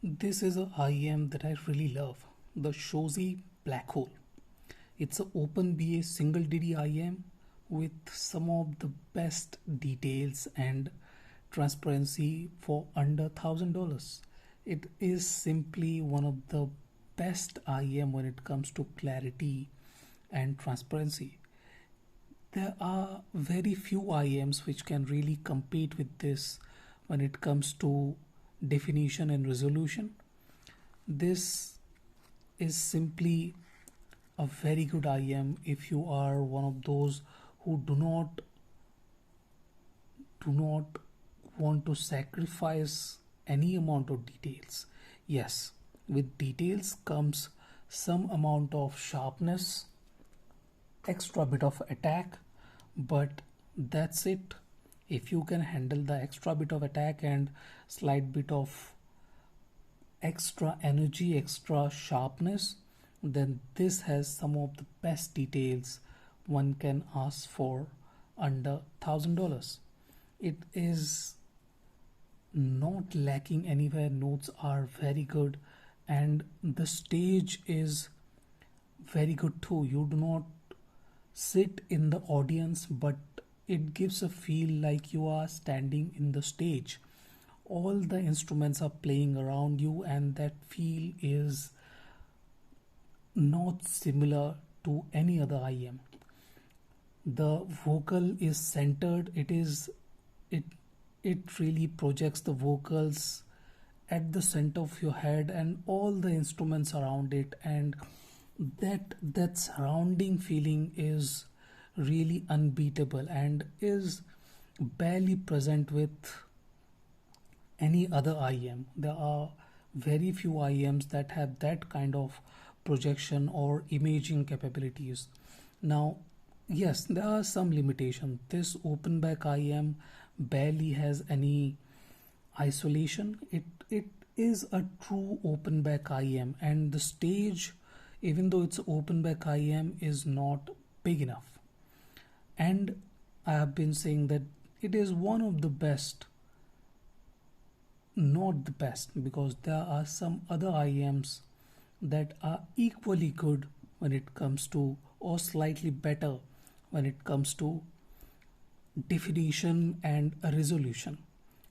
This is a IEM that I really love, the Shozy Black Hole. It's an open BA single DD IEM with some of the best details and transparency for under $1,000. It is simply one of the best IEM when it comes to clarity and transparency. There are very few IEMs which can really compete with this when it comes to definition and resolution. This is simply a very good IEM if you are one of those who do not want to sacrifice any amount of details. Yes, with details comes some amount of sharpness, extra bit of attack, but that's it. If you can handle the extra bit of attack and slight bit of extra energy, extra sharpness, then this has some of the best details one can ask for under $1,000. It is not lacking anywhere. Notes are very good, and the stage is very good too. You do not sit in the audience, but it gives a feel like you are standing in the stage. All the instruments are playing around you, and that feel is not similar to any other IEM. The vocal is centered. It really projects the vocals at the center of your head and all the instruments around it, and that surrounding feeling is really unbeatable and is barely present with any other IEM. There are very few IEMs that have that kind of projection or imaging capabilities. Now, yes, there are some limitations. This open back IEM barely has any isolation. It is a true open back IEM, and the stage, even though it's open back IEM, is not big enough. And I have been saying that it is one of the best, not the best, because there are some other IEMs that are equally good when it comes to, or slightly better when it comes to definition and a resolution.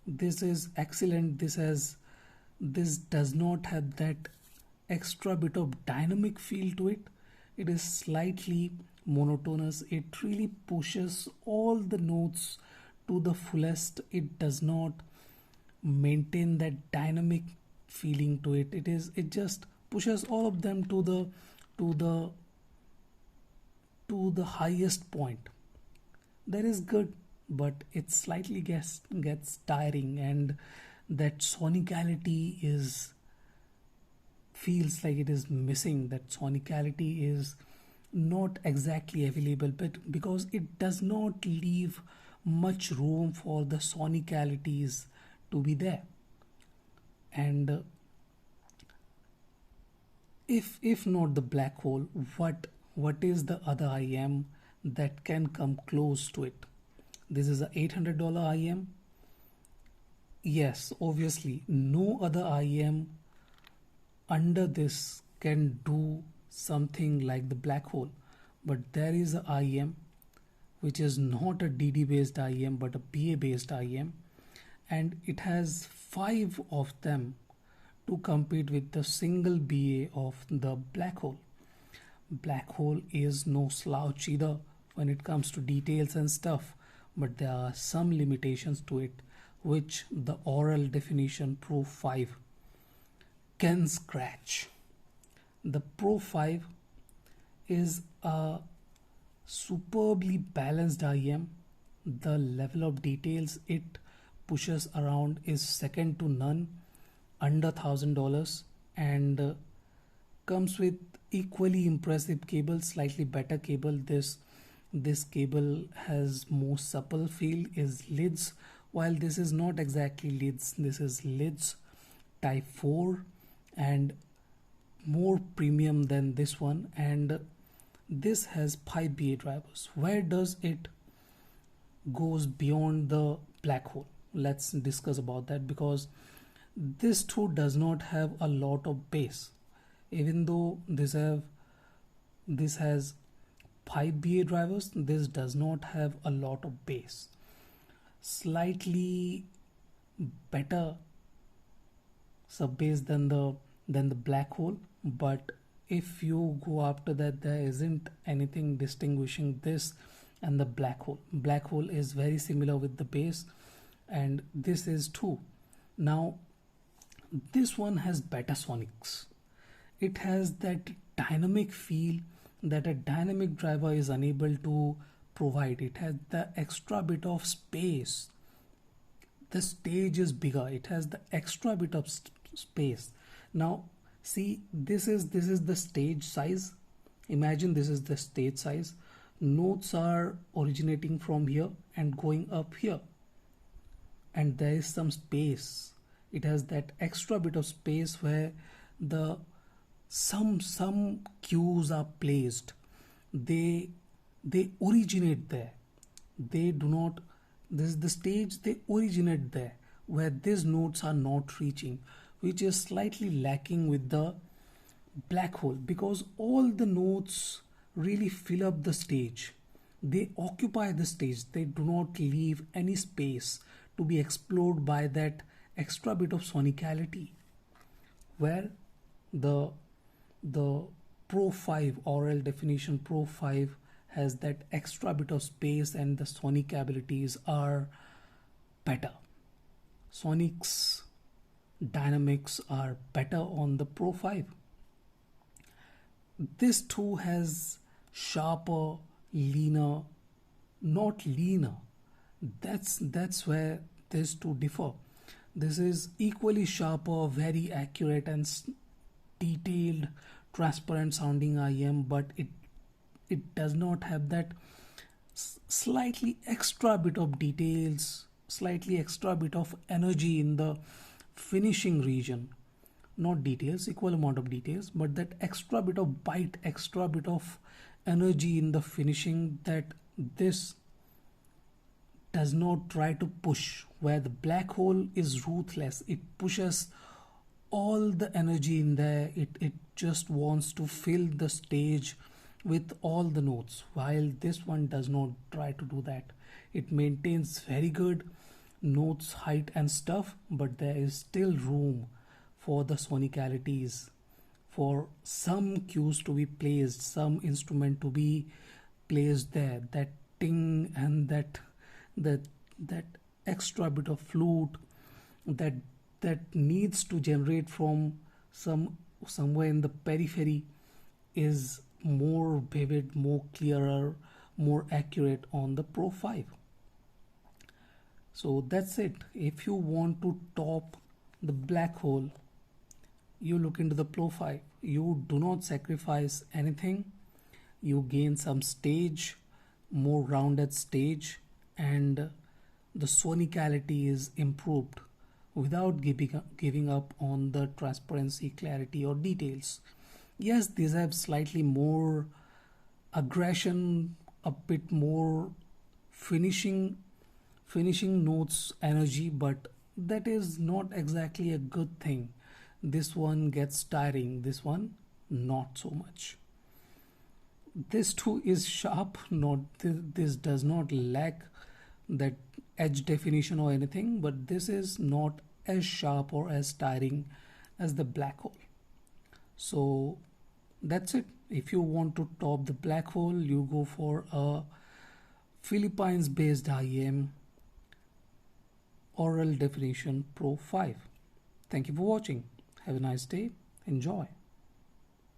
This is excellent. This does not have that extra bit of dynamic feel to it. It is slightly monotonous. It really pushes all the notes to the fullest. It does not maintain that dynamic feeling to it. It just pushes all of them to the highest point. That is good, but it slightly gets tiring, and that sonicality is feels like it is missing. That sonicality is not exactly available, but because it does not leave much room for the sonicalities to be there. And if not the black hole, what is the other IEM that can come close to it? This is a $800 IEM. Yes, obviously no other IEM under this can do something like the black hole, but there is a IEM which is not a DD based IEM but a BA based IEM, and it has 5 of them to compete with the single BA of the black hole. Black hole is no slouch either when it comes to details and stuff, but there are some limitations to it which the Aural Definition Pro 5 can scratch. The Pro 5 is a superbly balanced IEM. The level of details it pushes around is second to none, under $1,000, and comes with equally impressive cable, slightly better cable. This cable has more supple feel, is lids, while this is not exactly lids. This is lids type 4 and more premium than this one, and this has 5 BA drivers. Where does it goes beyond the black hole? Let's discuss about that, because This too does not have a lot of bass, even though this has 5 BA drivers. This does not have a lot of bass. Slightly better sub bass than the Black Hole, but if you go after that, there isn't anything distinguishing this and the Black Hole. Black Hole is very similar with the bass, and this is too. Now this one has better sonics. It has that dynamic feel that a dynamic driver is unable to provide. It has the extra bit of space. The stage is bigger. It has the extra bit of space. Now see, this is the stage size. Imagine this is the stage size. Notes are originating from here and going up here, and there is some space. It has that extra bit of space where the some cues are placed. They originate there. They do not, this is the stage, they originate there where these notes are not reaching, which is slightly lacking with the Black Hole, because all the notes really fill up the stage. They occupy the stage. They do not leave any space to be explored by that extra bit of sonicality, where the Pro 5 Aural Definition Pro 5 has that extra bit of space, and the sonic abilities are better. Sonics dynamics are better on the Pro 5. This too has sharper, leaner, not leaner. That's where these two differ. This is equally sharper, very accurate and detailed, transparent sounding IM, but it does not have that slightly extra bit of details, slightly extra bit of energy in the finishing region. Not details, equal amount of details, but that extra bit of bite, extra bit of energy in the finishing that this does not try to push, where the Black Hole is ruthless. It pushes all the energy in there. It just wants to fill the stage with all the notes, while this one does not try to do that. It maintains very good notes height and stuff, but there is still room for the sonicalities, for some cues to be placed, some instrument to be placed there, that ting and that extra bit of flute that needs to generate from somewhere in the periphery is more vivid, more clearer, more accurate on the Pro 5. So that's it. If you want to top the Black Hole, you look into the Pro 5. You do not sacrifice anything. You gain some stage, more rounded stage, and the sonicality is improved without giving up on the transparency, clarity or details. Yes, these have slightly more aggression, a bit more finishing notes energy, but that is not exactly a good thing. This one gets tiring, this one not so much. This too is sharp, not this does not lack that edge definition or anything, but this is not as sharp or as tiring as the Black Hole. So that's it. If you want to top the Black Hole, you go for a Philippines based IEM Aural Definition Pro 5. Thank you for watching. Have a nice day. Enjoy.